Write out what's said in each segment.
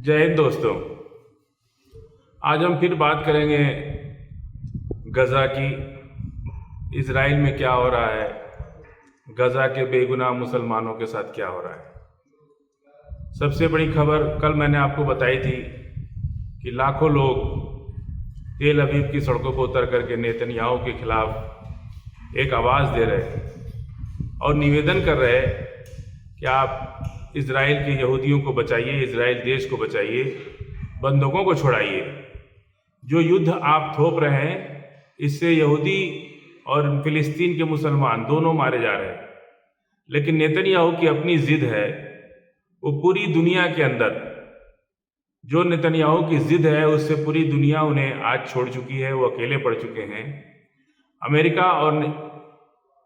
जय हिंद दोस्तों। आज हम फिर बात करेंगे गज़ा की। इज़राइल में क्या हो रहा है, गज़ा के बेगुनाह मुसलमानों के साथ क्या हो रहा है। सबसे बड़ी खबर कल मैंने आपको बताई थी कि लाखों लोग तेल अवीव की सड़कों पर उतर करके नेतन्याहू के खिलाफ एक आवाज़ दे रहे और निवेदन कर रहे कि आप इज़राइल के यहूदियों को बचाइए, इज़राइल देश को बचाइए, बंधकों को छोड़ाइए। जो युद्ध आप थोप रहे हैं इससे यहूदी और फिलिस्तीन के मुसलमान दोनों मारे जा रहे हैं। लेकिन नेतन्याहू की अपनी जिद है, वो पूरी दुनिया के अंदर जो नेतन्याहू की जिद है उससे पूरी दुनिया उन्हें आज छोड़ चुकी है। वो अकेले पड़ चुके हैं। अमेरिका और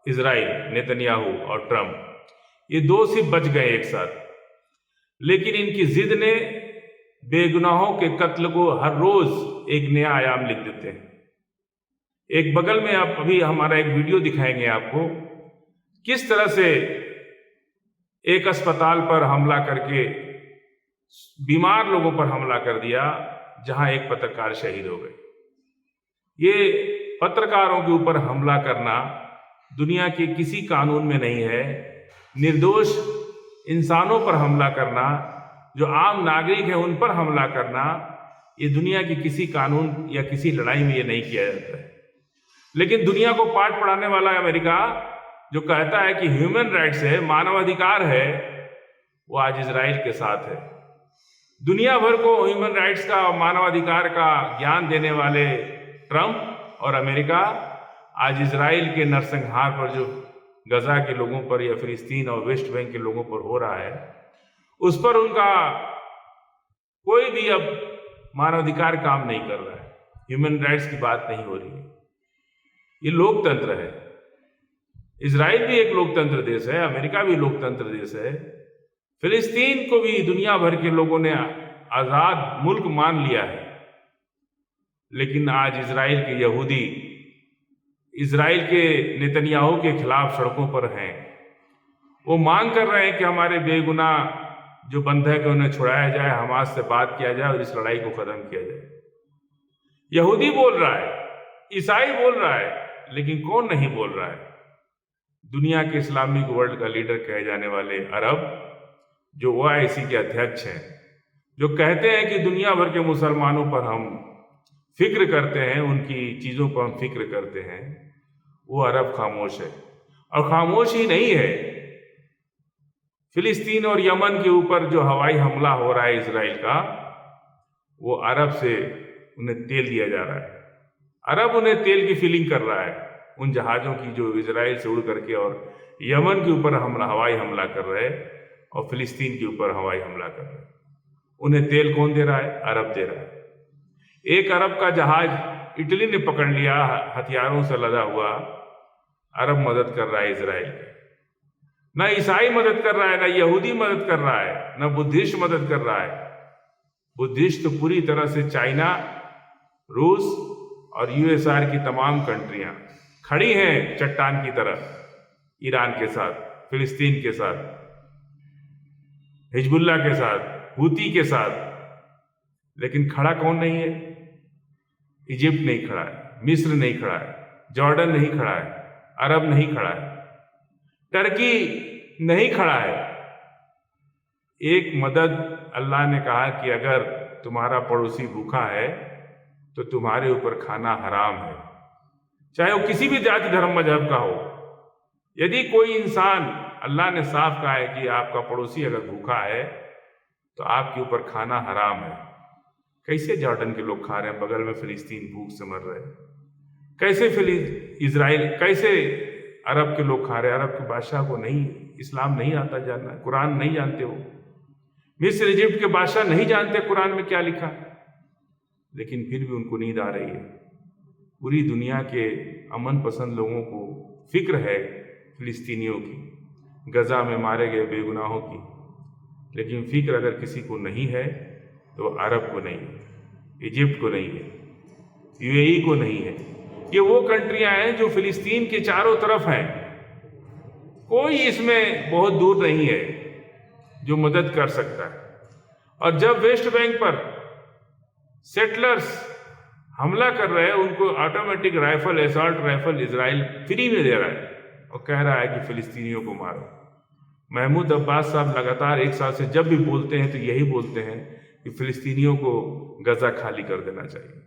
इज़राइल, नेतन्याहू और ट्रंप, ये दो सिर्फ बच गए एक साथ। लेकिन इनकी जिद ने बेगुनाहों के कत्ल को हर रोज एक नया आयाम लिख देते हैं। एक बगल में आप अभी हमारा एक वीडियो दिखाएंगे आपको, किस तरह से एक अस्पताल पर हमला करके बीमार लोगों पर हमला कर दिया, जहां एक पत्रकार शहीद हो गए। ये पत्रकारों के ऊपर हमला करना दुनिया के किसी कानून में नहीं है। निर्दोष इंसानों पर हमला करना, जो आम नागरिक हैं उन पर हमला करना, ये दुनिया की किसी कानून या किसी लड़ाई में ये नहीं किया जाता है। लेकिन दुनिया को पाठ पढ़ाने वाला अमेरिका, जो कहता है कि ह्यूमन राइट्स है, मानवाधिकार है, वो आज इजराइल के साथ है। दुनिया भर को ह्यूमन राइट्स का, मानवाधिकार का ज्ञान देने वाले ट्रंप और अमेरिका आज इजराइल के नरसंहार पर, जो गजा के लोगों पर या फिलिस्तीन और वेस्ट बैंक के लोगों पर हो रहा है, उस पर उनका कोई भी अब मानवाधिकार काम नहीं कर रहा है। ह्यूमन राइट्स की बात नहीं हो रही है। ये लोकतंत्र है। इजराइल भी एक लोकतंत्र देश है, अमेरिका भी लोकतंत्र देश है। फिलिस्तीन को भी दुनिया भर के लोगों ने आजाद मुल्क मान लिया है। लेकिन आज इजराइल के यहूदी इजराइल के नेतन्याहू के खिलाफ सड़कों पर हैं। वो मांग कर रहे हैं कि हमारे बेगुनाह जो बंधक है उन्हें छुड़ाया जाए, हमास से बात किया जाए और इस लड़ाई को खत्म किया जाए। यहूदी बोल रहा है, ईसाई बोल रहा है, लेकिन कौन नहीं बोल रहा है? दुनिया के इस्लामिक वर्ल्ड का लीडर कहे जाने वाले अरब, जो OIC के अध्यक्ष हैं, जो कहते हैं कि दुनिया भर के मुसलमानों पर हम फिक्र करते हैं, उनकी चीज़ों पर हम फिक्र करते हैं, वो अरब खामोश है। और खामोश ही नहीं है, फिलिस्तीन और यमन के ऊपर जो हवाई हमला हो रहा है इजराइल का, वो अरब से उन्हें तेल दिया जा रहा है। अरब उन्हें तेल की फिलिंग कर रहा है, उन जहाज़ों की जो इजराइल से उड़ करके और यमन के ऊपर हवाई हमला कर रहे हैं और फिलिस्तीन के ऊपर हवाई हमला कर रहे हैं। उन्हें तेल कौन दे रहा है? अरब दे रहा है। एक अरब का जहाज इटली ने पकड़ लिया, हथियारों से लदा हुआ। अरब मदद कर रहा है इजराइल की। ना ईसाई मदद कर रहा है, ना यहूदी मदद कर रहा है, ना बुद्धिस्ट मदद कर रहा है। बुद्धिस्ट तो पूरी तरह से चाइना, रूस और USSR की तमाम कंट्रियां खड़ी हैं चट्टान की तरह, ईरान के साथ, फिलिस्तीन के साथ, हिजबुल्लाह के साथ, हूती के साथ। लेकिन खड़ा कौन नहीं है? इजिप्ट नहीं खड़ा है, मिस्र नहीं खड़ा है, जॉर्डन नहीं खड़ा है, अरब नहीं खड़ा है, टर्की नहीं खड़ा है। एक मदद अल्लाह ने कहा कि अगर तुम्हारा पड़ोसी भूखा है तो तुम्हारे ऊपर खाना हराम है, चाहे वो किसी भी जाति धर्म मजहब का हो। यदि कोई इंसान, अल्लाह ने साफ कहा है कि आपका पड़ोसी अगर भूखा है तो आपके ऊपर खाना हराम है। कैसे जॉर्डन के लोग खा रहे हैं, बगल में फिलिस्तीन भूख से मर रहे हैं? कैसे इजराइल, कैसे अरब के लोग खा रहे हैं? अरब के बादशाह को नहीं, इस्लाम नहीं आता जानना, कुरान नहीं जानते हो। मिस्र, इजिप्ट के बादशाह नहीं जानते कुरान में क्या लिखा, लेकिन फिर भी उनको नींद आ रही है। पूरी दुनिया के अमन पसंद लोगों को फिक्र है फिलिस्तीनियों की, गजा में मारे गए बेगुनाहों की। लेकिन फिक्र अगर किसी को नहीं है तो अरब को नहीं है, इजिप्ट को नहीं है, UAE को नहीं है। ये वो कंट्रियां हैं जो फिलिस्तीन के चारों तरफ हैं। कोई इसमें बहुत दूर नहीं है जो मदद कर सकता है। और जब वेस्ट बैंक पर सेटलर्स हमला कर रहे हैं, उनको automatic rifle, assault rifle Israel free में दे रहा है और कह रहा है कि फिलिस्तीनियों को मारो। महमूद अब्बास साहब लगातार 1 साल से जब भी बोलते हैं तो यही बोलते हैं कि फिलिस्तीनियों को गजा खाली कर देना चाहिए।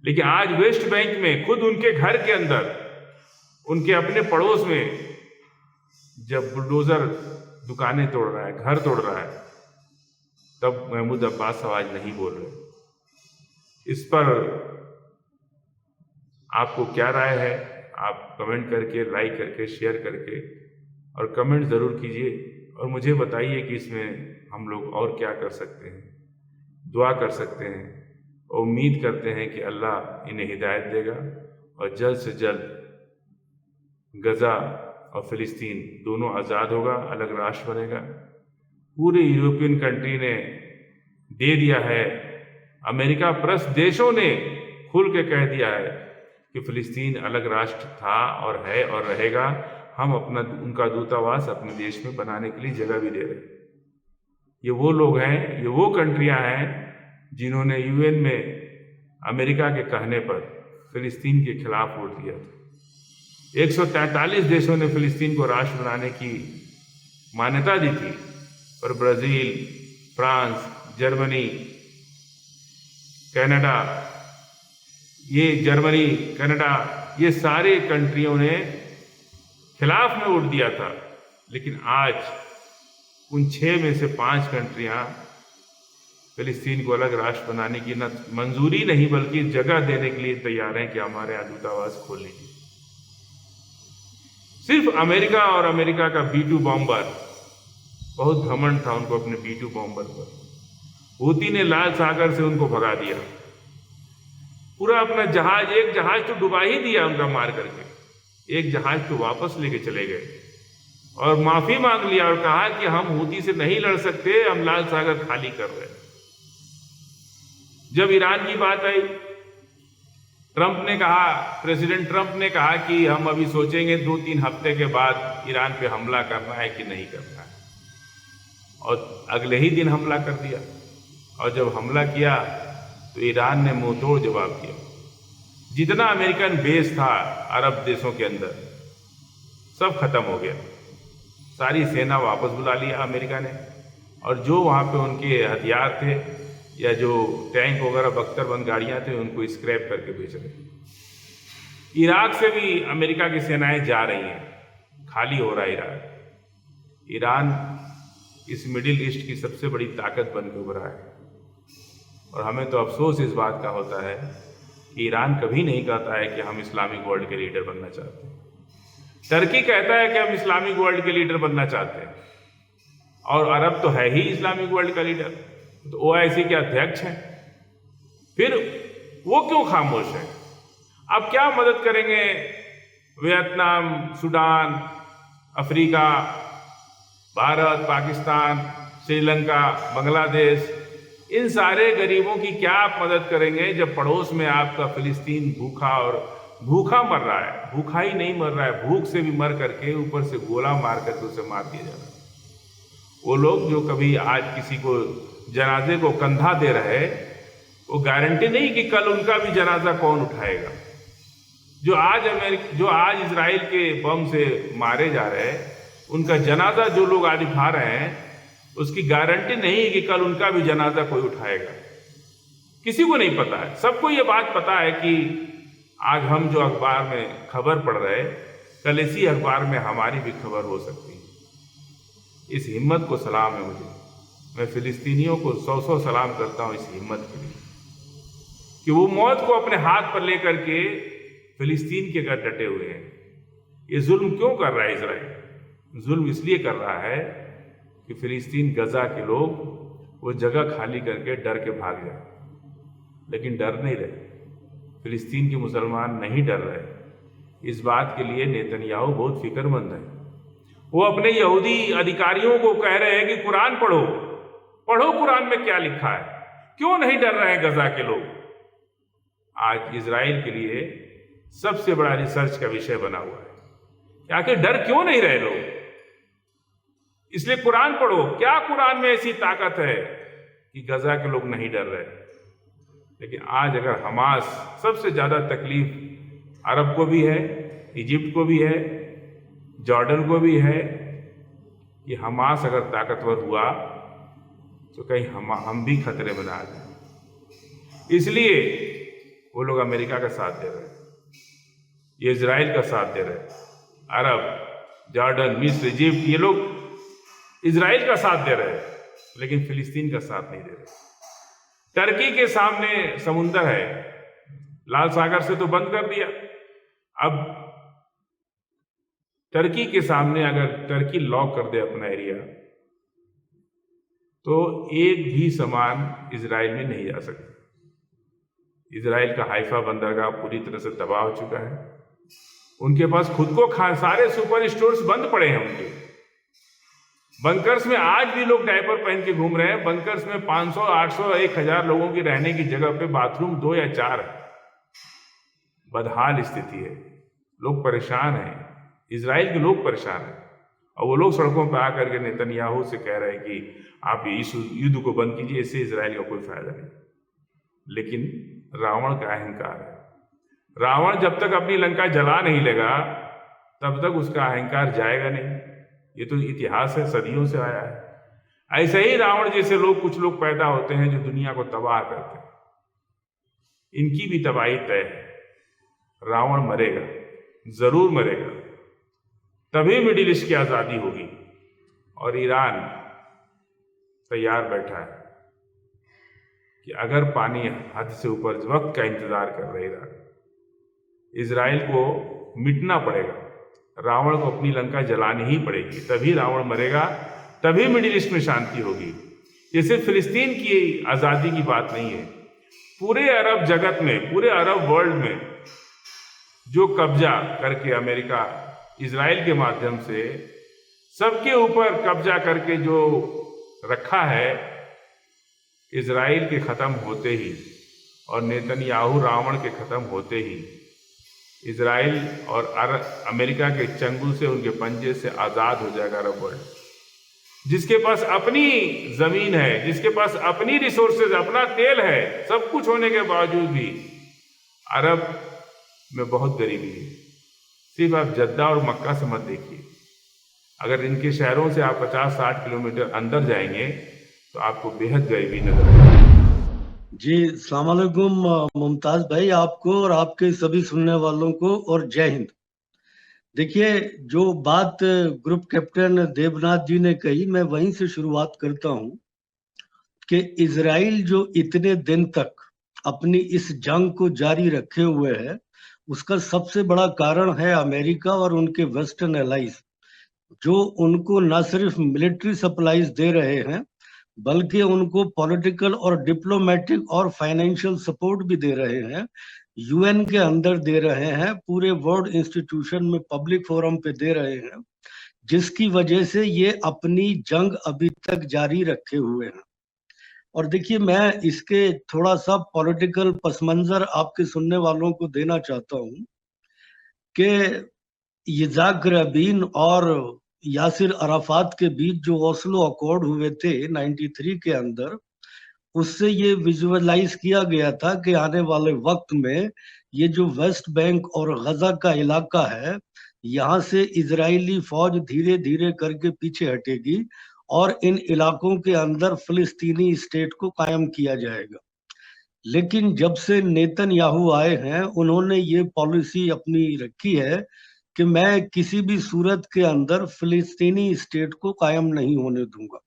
लेकिन आज वेस्ट बैंक में खुद उनके घर के अंदर, उनके अपने पड़ोस में जब बुलडोजर दुकानें तोड़ रहा है, घर तोड़ रहा है, तब महमूद अब्बास आज नहीं बोल रहे। इस पर आपको क्या राय है? आप कमेंट करके, लाइक करके, शेयर करके और कमेंट ज़रूर कीजिए और मुझे बताइए कि इसमें हम लोग और क्या कर सकते हैं, दुआ कर सकते हैं। और उम्मीद करते हैं कि अल्लाह इन्हें हिदायत देगा और जल्द से जल्द गजा और फ़िलिस्तीन दोनों आज़ाद होगा, अलग राष्ट्र बनेगा। पूरे यूरोपियन कंट्री ने दे दिया है, अमेरिका प्लस देशों ने खुल के कह दिया है कि फ़िलिस्तीन अलग राष्ट्र था और है और रहेगा। हम उनका दूतावास अपने देश में बनाने के लिए जगह भी दे रहे हैं। ये वो लोग हैं, ये वो कंट्रियां हैं जिन्होंने यूएन में अमेरिका के कहने पर फ़िलिस्तीन के खिलाफ वोट दिया था। 143 देशों ने फ़िलिस्तीन को राष्ट्र बनाने की मान्यता दी थी, पर ब्राज़ील, फ्रांस, जर्मनी, कनाडा, ये सारे कंट्रियों ने खिलाफ में वोट दिया था। लेकिन आज उन 6 में से 5 कंट्रियां फ़िलिस्तीन को अलग राष्ट्र बनाने की न मंजूरी नहीं बल्कि जगह देने के लिए तैयार हैं कि हमारे यहाँ दूतावास खोल लीजिए। सिर्फ अमेरिका और अमेरिका का B-2 बॉम्बर, बहुत घमंड था उनको अपने B-2 बॉम्बर पर। हूती ने लाल सागर से उनको भगा दिया, पूरा अपना जहाज, एक जहाज तो डुबा ही दिया उनका मार करके, एक जहाज तो वापस लेके चले गए और माफी मांग लिया और कहा कि हम हूती से नहीं लड़ सकते, हम लाल सागर खाली कर रहे हैं। जब ईरान की बात आई, प्रेसिडेंट ट्रंप ने कहा कि हम अभी सोचेंगे 2-3 हफ्ते के बाद ईरान पे हमला करना है कि नहीं करना है, और अगले ही दिन हमला कर दिया। और जब हमला किया तो ईरान ने मुंह तोड़ जवाब दिया। जितना अमेरिकन बेस था अरब देशों के अंदर सब खत्म हो गया, सारी सेना वापस बुला लिया अमेरिका ने, और जो वहाँ पे उनके हथियार थे या जो टैंक वगैरह बख्तरबंद गाड़ियाँ थे उनको स्क्रैप करके बेच रहे। इराक से भी अमेरिका की सेनाएं जा रही हैं, खाली हो रहा है इराक। ईरान इस मिडिल ईस्ट की सबसे बड़ी ताकत बन के उभरा है और हमें तो अफसोस इस बात का होता है कि ईरान कभी नहीं कहता है कि हम इस्लामिक वर्ल्ड के लीडर बनना चाहते हैं। टर्की कहता है कि हम इस्लामिक वर्ल्ड के लीडर बनना चाहते हैं, और अरब तो है ही इस्लामिक वर्ल्ड का लीडर, तो OIC के अध्यक्ष हैं, फिर वो क्यों खामोश है? अब क्या मदद करेंगे Vietnam, Sudan, Africa, Bharat, Pakistan, Sri Lanka, Bangladesh, इन सारे गरीबों की क्या आप मदद करेंगे जब पड़ोस में आपका फ़िलिस्तीन भूखा मर रहा है? भूखा ही नहीं मर रहा है, भूख से भी मर करके ऊपर से गोला मार करके उसे मार दिया जा रहा है। वो लोग जो कभी आज किसी को जनाजे को कंधा दे रहे, वो गारंटी नहीं कि कल उनका भी जनाजा कौन उठाएगा। जो आज इजराइल के बम से मारे जा रहे हैं, उनका जनाजा जो लोग आज उठा रहे हैं, उसकी गारंटी नहीं है कि कल उनका भी जनाजा कोई उठाएगा। किसी को नहीं पता है। सबको ये बात पता है कि आज हम जो अखबार में खबर पढ़ रहे, कल इसी अखबार में हमारी भी खबर हो सकती है। इस हिम्मत को सलाम है मुझे। मैं फ़िलिस्तीनियों को 100 सलाम करता हूँ इस हिम्मत के लिए कि वो मौत को अपने हाथ पर लेकर के फ़िलिस्तीन के घर डटे हुए हैं। ये जुल्म क्यों कर रहा है इजराइल? जुल्म इसलिए कर रहा है कि फ़िलिस्तीन, गजा के लोग वो जगह खाली करके डर के भाग जाए, लेकिन डर नहीं रहे। फ़िलिस्तीन के मुसलमान नहीं डर रहे। इस बात के लिए नेतन्याहू बहुत फिक्रमंद है। वो अपने यहूदी अधिकारियों को कह रहे हैं कि कुरान पढ़ो, पढ़ो कुरान में क्या लिखा है। क्यों नहीं डर रहे हैं गजा के लोग? आज इजराइल के लिए सबसे बड़ा रिसर्च का विषय बना हुआ है कि आखिर डर क्यों नहीं रहे लोग। इसलिए कुरान पढ़ो। क्या कुरान में ऐसी ताकत है कि गजा के लोग नहीं डर रहे, लेकिन आज अगर हमास, सबसे ज़्यादा तकलीफ अरब को भी है, इजिप्ट को भी है, जॉर्डन को भी है कि हमास अगर ताकतवर हुआ तो कहीं हम भी खतरे में ना आ जाए। इसलिए वो लोग अमेरिका का साथ दे रहे हैं, ये इजराइल का साथ दे रहे हैं। अरब, जॉर्डन, मिस्र, इजिप्ट, ये लोग इजराइल का साथ दे रहे हैं, लेकिन फिलिस्तीन का साथ नहीं दे रहे। टर्की के सामने समुंदर है, लाल सागर से तो बंद कर दिया। अब टर्की के सामने अगर टर्की लॉक कर दे अपना एरिया, तो एक भी सामान इजराइल में नहीं जा सकता। इजराइल का हाइफा बंदरगाह पूरी तरह से तबाह हो चुका है। उनके पास खुद को सारे सुपर स्टोर्स बंद पड़े हैं। उनके बंकर्स में आज भी लोग डायपर पहन के घूम रहे हैं। बंकर्स में 500, 800, 1000 लोगों की रहने की जगह पे बाथरूम 2 या 4 है। बदहाल स्थिति है, लोग परेशान हैं, इजराइल के लोग परेशान हैं। और वो लोग सड़कों पर आकर के नेतन्याहू से कह रहे हैं कि आप इस युद्ध को बंद कीजिए, इससे इजराइल का कोई फायदा नहीं। लेकिन रावण का अहंकार है। रावण जब तक अपनी लंका जला नहीं लेगा, तब तक उसका अहंकार जाएगा नहीं। ये तो इतिहास है, सदियों से आया है। ऐसे ही रावण जैसे लोग, कुछ लोग पैदा होते हैं जो दुनिया को तबाह करते हैं। इनकी भी तबाही तय है। रावण मरेगा, जरूर मरेगा, तभी मिडिल ईस्ट की आजादी होगी। और ईरान तैयार बैठा है कि अगर पानी हद से ऊपर, वक्त का इंतजार कर रहे ईरान, इजराइल को मिटना पड़ेगा, रावण को अपनी लंका जलानी ही पड़ेगी, तभी रावण मरेगा, तभी मिडिल ईस्ट में शांति होगी। ये सिर्फ फिलिस्तीन की आज़ादी की बात नहीं है। पूरे अरब जगत में, पूरे अरब वर्ल्ड में जो कब्जा करके अमेरिका इजराइल के माध्यम से सबके ऊपर कब्जा करके जो रखा है, इजराइल के ख़त्म होते ही और नेतन्याहू रावण के ख़त्म होते ही इजराइल और अमेरिका के चंगुल से, उनके पंजे से आज़ाद हो जाएगा अरब वर्ल्ड। जिसके पास अपनी ज़मीन है, जिसके पास अपनी रिसोर्सेज, अपना तेल है, सब कुछ होने के बावजूद भी अरब में बहुत गरीबी है। सिर्फ आप जद्दा और मक्का से मत देखिए, अगर इनके शहरों से आप 50-60 किलोमीटर अंदर जाएंगे तो आपको बेहद गरीबी नजर आएगी। जी, अस्सलाम वालेकुम मुमताज भाई, आपको और आपके सभी सुनने वालों को, और जय हिंद। देखिए, जो बात ग्रुप कैप्टन देवनाथ जी ने कही, मैं वहीं से शुरुआत करता हूं कि इजराइल जो इतने दिन तक अपनी इस जंग को जारी रखे हुए है, उसका सबसे बड़ा कारण है अमेरिका और उनके वेस्टर्न एलाइज, जो उनको न सिर्फ मिलिट्री सप्लाईज दे रहे हैं, बल्कि उनको पॉलिटिकल और डिप्लोमेटिक और फाइनेंशियल सपोर्ट भी दे रहे हैं। यूएन के अंदर दे रहे हैं, पूरे वर्ल्ड इंस्टीट्यूशन में, पब्लिक फोरम पे दे रहे हैं, जिसकी वजह से ये अपनी जंग अभी तक जारी रखे हुए हैं। और देखिए, मैं इसके थोड़ा सा पॉलिटिकल पसमंजर आपके सुनने वालों को देना चाहता हूँ कि इज़ाक रबीन और यासिर अराफात के बीच जो ओस्लो अकॉर्ड हुए थे 93 के अंदर, उससे ये विजुअलाइज किया गया था कि आने वाले वक्त में ये जो वेस्ट बैंक और गजा का इलाका है, यहाँ से इजरायली फौज धीरे धीरे करके पीछे हटेगी और इन इलाकों के अंदर फिलिस्तीनी स्टेट को कायम किया जाएगा। लेकिन जब से नेतन्याहू आए हैं, उन्होंने ये पॉलिसी अपनी रखी है कि मैं किसी भी सूरत के अंदर फिलिस्तीनी स्टेट को कायम नहीं होने दूंगा,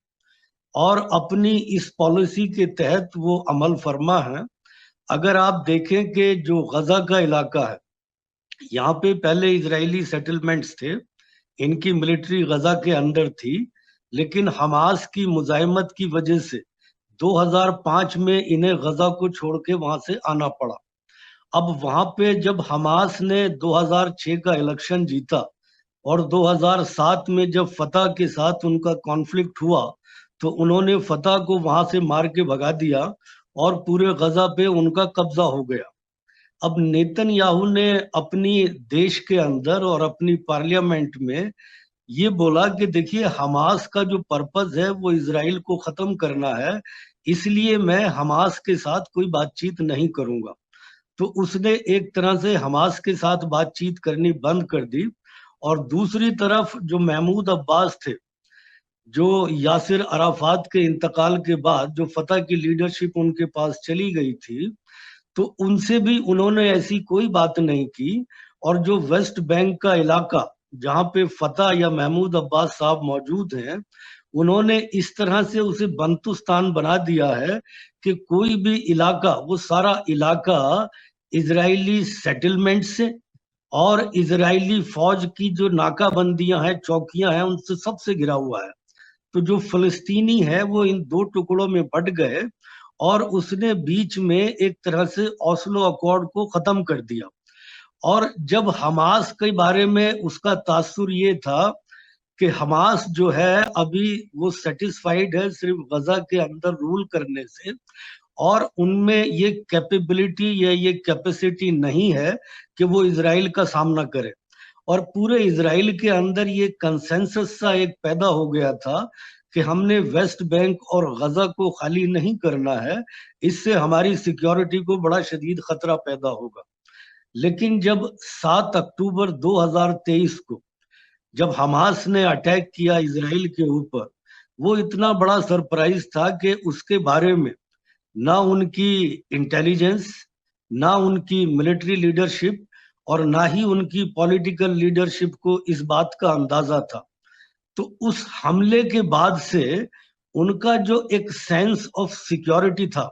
और अपनी इस पॉलिसी के तहत वो अमल फरमा है। अगर आप देखें कि जो गजा का इलाका है, यहाँ पे पहले इजरायली सेटलमेंट्स थे, इनकी मिलिट्री गजा के अंदर थी, लेकिन हमास की मुजाहिमत की वजह से 2005 में इन्हें गजा को छोड़ के वहां से आना पड़ा। अब वहां पे जब हमास ने 2006 का इलेक्शन जीता और 2007 में जब फतह के साथ उनका कॉन्फ्लिक्ट हुआ, तो उन्होंने फतह को वहां से मार के भगा दिया और पूरे गजा पे उनका कब्जा हो गया। अब नेतन्याहू ने अपनी देश के अंदर और अपनी पार्लियामेंट में ये बोला कि देखिए हमास का जो पर्पस है वो इजराइल को खत्म करना है, इसलिए मैं हमास के साथ कोई बातचीत नहीं करूंगा। तो उसने एक तरह से हमास के साथ बातचीत करनी बंद कर दी। और दूसरी तरफ जो महमूद अब्बास थे, जो यासिर अराफात के इंतकाल के बाद जो फतह की लीडरशिप उनके पास चली गई थी, तो उनसे भी उन्होंने ऐसी कोई बात नहीं की। और जो वेस्ट बैंक का इलाका जहां पे फतह या महमूद अब्बास साहब मौजूद हैं, उन्होंने इस तरह से उसे बंतुस्तान बना दिया है कि कोई भी इलाका, वो सारा इलाका इजरायली सेटलमेंट से और इजरायली फौज की जो नाकाबंदियां हैं, चौकियां हैं, उनसे सबसे घिरा हुआ है। तो जो फलस्तीनी है वो इन दो टुकड़ों में बट गए और उसने बीच में एक तरह से ओस्लो अकॉर्ड को खत्म कर दिया। और जब हमास के बारे में उसका तासुर ये था कि हमास जो है अभी वो सेटिस्फाइड है सिर्फ गजा के अंदर रूल करने से, और उनमें ये कैपेबिलिटी या ये कैपेसिटी नहीं है कि वो इजराइल का सामना करे। और पूरे इजराइल के अंदर ये कंसेंसस सा एक पैदा हो गया था कि हमने वेस्ट बैंक और गजा को खाली नहीं करना है, इससे हमारी सिक्योरिटी को बड़ा शदीद खतरा पैदा होगा। लेकिन जब 7 अक्टूबर 2023 को जब हमास ने अटैक किया इजराइल के ऊपर, वो इतना बड़ा सरप्राइज था कि उसके बारे में ना उनकी इंटेलिजेंस, ना उनकी मिलिट्री लीडरशिप और ना ही उनकी पॉलिटिकल लीडरशिप को इस बात का अंदाजा था। तो उस हमले के बाद से उनका जो एक सेंस ऑफ सिक्योरिटी था,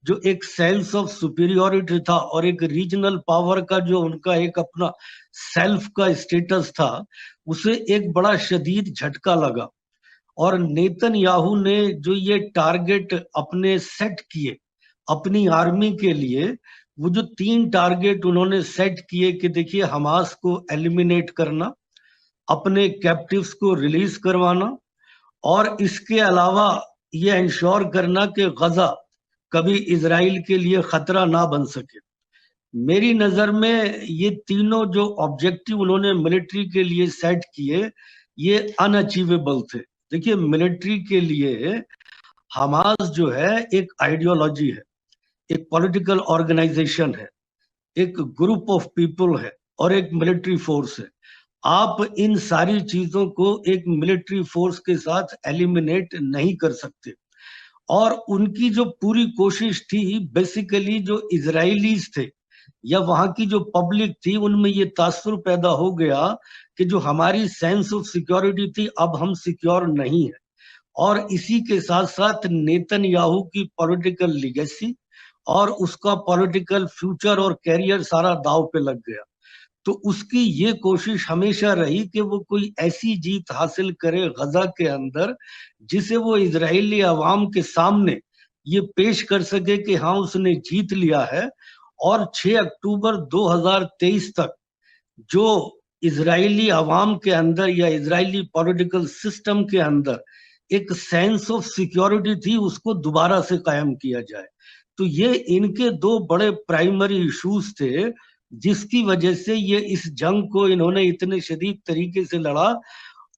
जो एक सेंस ऑफ सुपीरियोरिटी था और एक रीजनल पावर का जो उनका एक अपना सेल्फ का स्टेटस था, उसे एक बड़ा शदीद झटका लगा। और नेतन्याहू ने जो ये टारगेट अपने सेट किए अपनी आर्मी के लिए, वो जो 3 टारगेट उन्होंने सेट किए कि देखिए हमास को एलिमिनेट करना, अपने कैप्टिव्स को रिलीज करवाना, और इसके अलावा ये इंश्योर करना कि गजा कभी इजराइल के लिए खतरा ना बन सके। मेरी नजर में ये तीनों जो ऑब्जेक्टिव उन्होंने मिलिट्री के लिए सेट किए, ये अनअचीवेबल थे। देखिए मिलिट्री के लिए हमास जो है एक आइडियोलॉजी है, एक पॉलिटिकल ऑर्गेनाइजेशन है, एक ग्रुप ऑफ पीपल है और एक मिलिट्री फोर्स है। आप इन सारी चीजों को एक मिलिट्री फोर्स के साथ एलिमिनेट नहीं कर सकते। और उनकी जो पूरी कोशिश थी, बेसिकली जो इजरायलीज थे या वहां की जो पब्लिक थी, उनमें ये तासुर पैदा हो गया कि जो हमारी सेंस ऑफ सिक्योरिटी थी अब हम सिक्योर नहीं है। और इसी के साथ साथ नेतन्याहू की पॉलिटिकल लीगेसी और उसका पॉलिटिकल फ्यूचर और कैरियर सारा दाव पे लग गया। तो उसकी ये कोशिश हमेशा रही कि वो कोई ऐसी जीत हासिल करे गजा के अंदर जिसे वो इजरायली अवाम के सामने ये पेश कर सके कि हाँ उसने जीत लिया है। और 6 अक्टूबर 2023 तक जो इजरायली अवाम के अंदर या इजरायली पॉलिटिकल सिस्टम के अंदर एक सेंस ऑफ सिक्योरिटी थी, उसको दोबारा से कायम किया जाए। तो ये इनके दो बड़े प्राइमरी इश्यूज थे जिसकी वजह से ये इस जंग को इन्होंने इतने शदीद तरीके से लड़ा।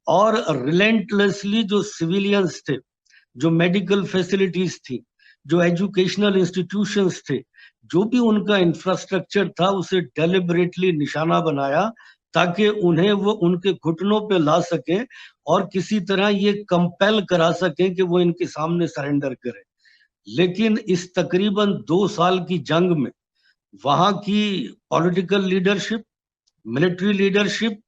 और रिलेंटलेसली जो सिविलियंस थे, जो मेडिकल फैसिलिटीज थी, जो एजुकेशनल इंस्टीट्यूशंस थे, जो भी उनका इंफ्रास्ट्रक्चर था, उसे डेलिबरेटली निशाना बनाया ताकि उन्हें वो उनके घुटनों पे ला सके और किसी तरह ये कंपेल करा सके कि वो इनके सामने सरेंडर करें। लेकिन इस तकरीबन 2 साल की जंग में वहां की political leadership, military leadership,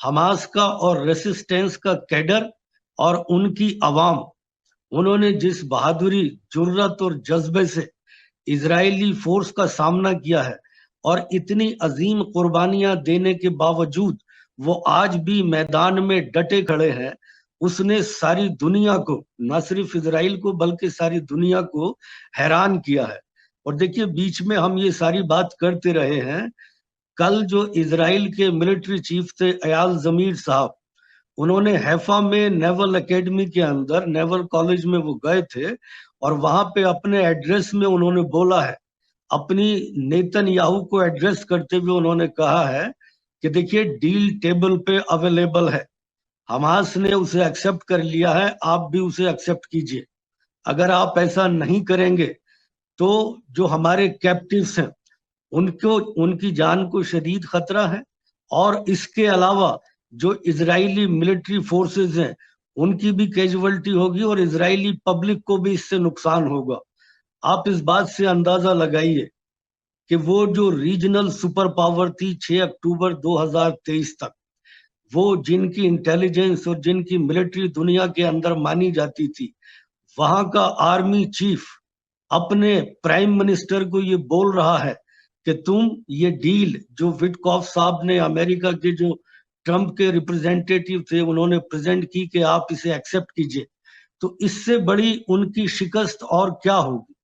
Hamas का और रेसिस्टेंस का कैडर और उनकी अवाम, उन्होंने जिस बहादुरी, जुर्रत और जज्बे से इजरायली फोर्स का सामना किया है और इतनी अजीम कुर्बानियां देने के बावजूद वो आज भी मैदान में डटे खड़े हैं, उसने सारी दुनिया को, ना सिर्फ इजराइल को बल्कि सारी दुनिया को हैरान किया है। और देखिए बीच में हम ये सारी बात करते रहे हैं, कल जो इजराइल के मिलिट्री चीफ थे अयाल जमीर साहब, उन्होंने हैफा में नेवल एकेडमी के अंदर, नेवल कॉलेज में वो गए थे और वहां पे अपने एड्रेस में उन्होंने बोला है, अपनी नेतन्याहू को एड्रेस करते हुए उन्होंने कहा है कि देखिए डील टेबल पे अवेलेबल है, हमास ने उसे एक्सेप्ट कर लिया है, आप भी उसे एक्सेप्ट कीजिए। अगर आप ऐसा नहीं करेंगे तो जो हमारे कैप्टिव्स हैं उनको, उनकी जान को शदीद खतरा है, और इसके अलावा जो इजरायली मिलिट्री फोर्सेस हैं उनकी भी कैजुअलिटी होगी, और इजरायली पब्लिक को भी इससे नुकसान होगा। आप इस बात से अंदाजा लगाइए कि वो जो रीजनल सुपर पावर थी 6 अक्टूबर 2023 तक, वो जिनकी इंटेलिजेंस और जिनकी मिलिट्री दुनिया के अंदर मानी जाती थी, वहां का आर्मी चीफ अपने प्राइम मिनिस्टर को ये बोल रहा है कि तुम ये डील जो विटकॉफ साहब ने, अमेरिका के जो ट्रंप के रिप्रेजेंटेटिव थे, उन्होंने प्रेजेंट की कि आप इसे एक्सेप्ट कीजिए, तो इससे बड़ी उनकी शिकस्त और क्या होगी।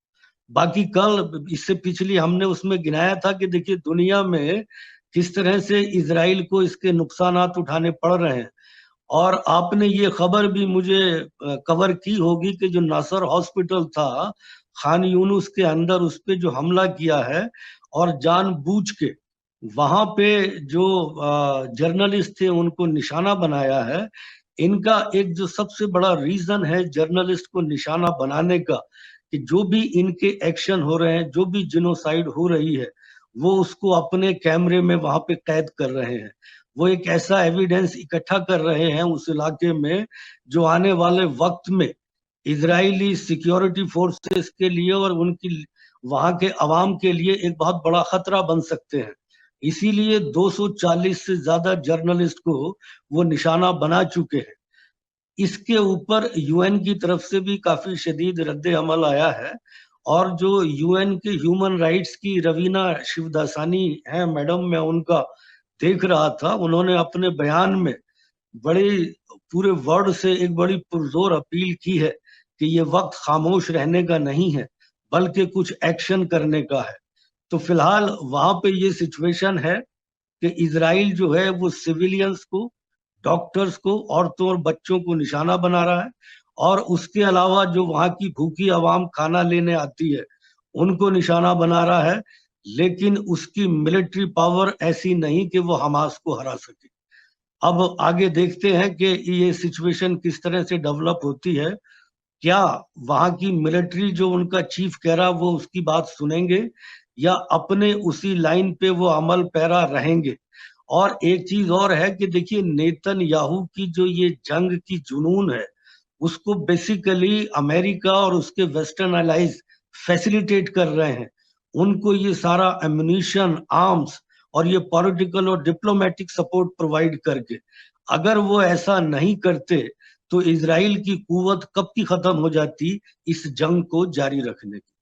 बाकी कल इससे पिछली हमने उसमें गिनाया था कि देखिए दुनिया में किस तरह से इजराइल को इसके नुकसानात उठाने पड़ रहे हैं। और आपने ये खबर भी मुझे कवर की होगी कि जो नासर हॉस्पिटल था खान यूनुस के अंदर, उस पे जो हमला किया है और जानबूझ के वहां पे जो जर्नलिस्ट थे उनको निशाना बनाया है। इनका एक जो सबसे बड़ा रीजन है जर्नलिस्ट को निशाना बनाने का, कि जो भी इनके एक्शन हो रहे हैं, जो भी जिनोसाइड हो रही है, वो उसको अपने कैमरे में वहां पे कैद कर रहे हैं। वो एक ऐसा एविडेंस इकट्ठा कर रहे हैं उस इलाके में जो आने वाले वक्त में इजरायली सिक्योरिटी फोर्सेस के लिए और उनकी वहां के अवाम के लिए एक बहुत बड़ा खतरा बन सकते हैं। इसीलिए 240 से ज्यादा जर्नलिस्ट को वो निशाना बना चुके हैं। इसके ऊपर यूएन की तरफ से भी काफी शदीद रद्द अमल आया है, और जो यूएन के ह्यूमन राइट्स की रवीना शिवदासानी है मैडम, मैं उनका देख रहा था, उन्होंने अपने बयान में बड़े पूरे वर्ड से एक बड़ी पुरजोर अपील की है कि ये वक्त खामोश रहने का नहीं है बल्कि कुछ एक्शन करने का है। तो फिलहाल वहां पे ये सिचुएशन है कि इजराइल जो है वो सिविलियंस को, डॉक्टर्स को, औरतों और बच्चों को निशाना बना रहा है, और उसके अलावा जो वहां की भूखी आवाम खाना लेने आती है उनको निशाना बना रहा है। लेकिन उसकी मिलिट्री पावर ऐसी नहीं कि वो हमास को हरा सके। अब आगे देखते हैं कि ये सिचुएशन किस तरह से डेवलप होती है। क्या वहां की मिलिट्री जो उनका चीफ कह रहा वो उसकी बात सुनेंगे, या अपने उसी लाइन पे वो अमल पैरा रहेंगे। और एक चीज और है कि देखिए नेतन्याहू की जो ये जंग की जुनून है, उसको बेसिकली अमेरिका और उसके वेस्टर्न अलाइज फैसिलिटेट कर रहे हैं। उनको ये सारा एम्युनिशन, आर्म्स और ये पॉलिटिकल और डिप्लोमेटिक सपोर्ट प्रोवाइड करके, अगर वो ऐसा नहीं करते तो इजराइल की कुवत कब की खत्म हो जाती इस जंग को जारी रखने की।